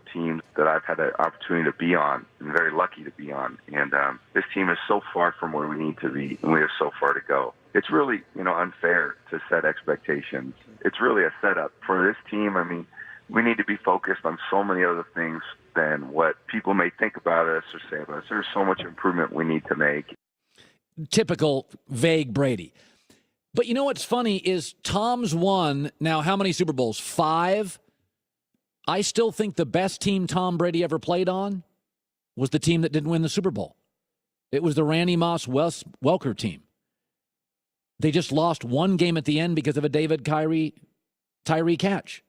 incredible teams that I've had the opportunity to be on and very lucky to be on. And this team is so far from where we need to be, and we have so far to go. It's really, unfair to set expectations. It's really a setup for this team. I mean, we need to be focused on so many other things than what people may think about us or say about us. There's so much improvement we need to make. Typical vague Brady. But you know what's funny is Tom's won now how many Super Bowls? 5? I still think the best team Tom Brady ever played on was the team that didn't win the Super Bowl. It was the Randy Moss Welker team. They just lost one game at the end because of a David Tyree catch.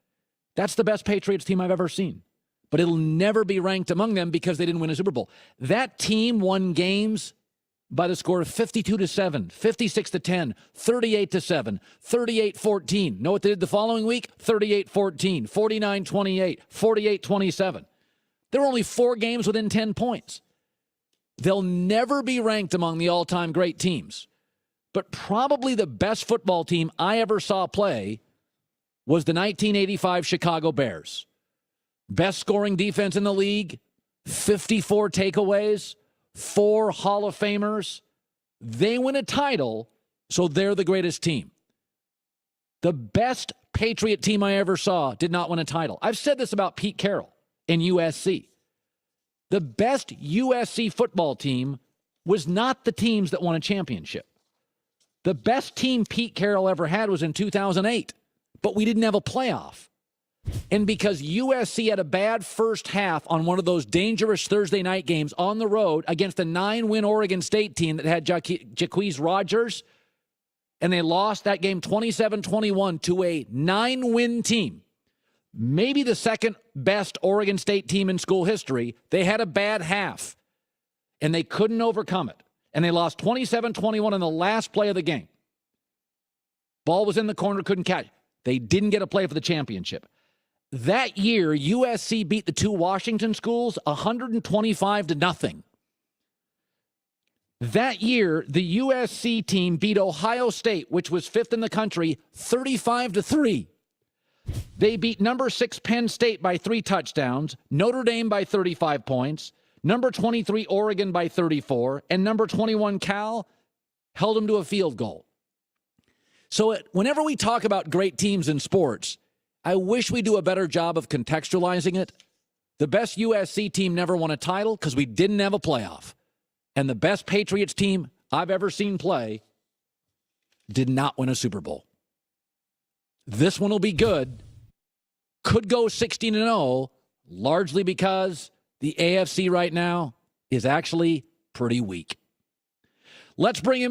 That's the best Patriots team I've ever seen. But it'll never be ranked among them because they didn't win a Super Bowl. That team won games by the score of 52-7, 56-10, 38-7, 38-14. Know what they did the following week? 38-14, 49-28, 48-27. There were only 4 games within 10 points. They'll never be ranked among the all-time great teams. But probably the best football team I ever saw play was the 1985 Chicago Bears. Best scoring defense in the league, 54 takeaways, 4 Hall of Famers. They win a title, so they're the greatest team. The best Patriot team I ever saw did not win a title. I've said this about Pete Carroll in USC. The best USC football team was not the teams that won a championship. The best team Pete Carroll ever had was in 2008, but we didn't have a playoff. And because USC had a bad first half on one of those dangerous Thursday night games on the road against a 9-win Oregon State team that had Jacquizz Rodgers, and they lost that game 27-21 to a 9-win team, maybe the second best Oregon State team in school history, they had a bad half, and they couldn't overcome it. And they lost 27-21 in the last play of the game. Ball was in the corner, couldn't catch. They didn't get a play for the championship. That year, USC beat the 2 Washington schools 125-0. That year, the USC team beat Ohio State, which was 5th in the country, 35-3. They beat number 6 Penn State by 3 touchdowns, Notre Dame by 35 points, number 23 Oregon by 34, and number 21 Cal held them to a field goal. So whenever we talk about great teams in sports, I wish we do a better job of contextualizing it. The best USC team never won a title because we didn't have a playoff. And the best Patriots team I've ever seen play did not win a Super Bowl. This one will be good. Could go 16-0, largely because the AFC right now is actually pretty weak. Let's bring him in.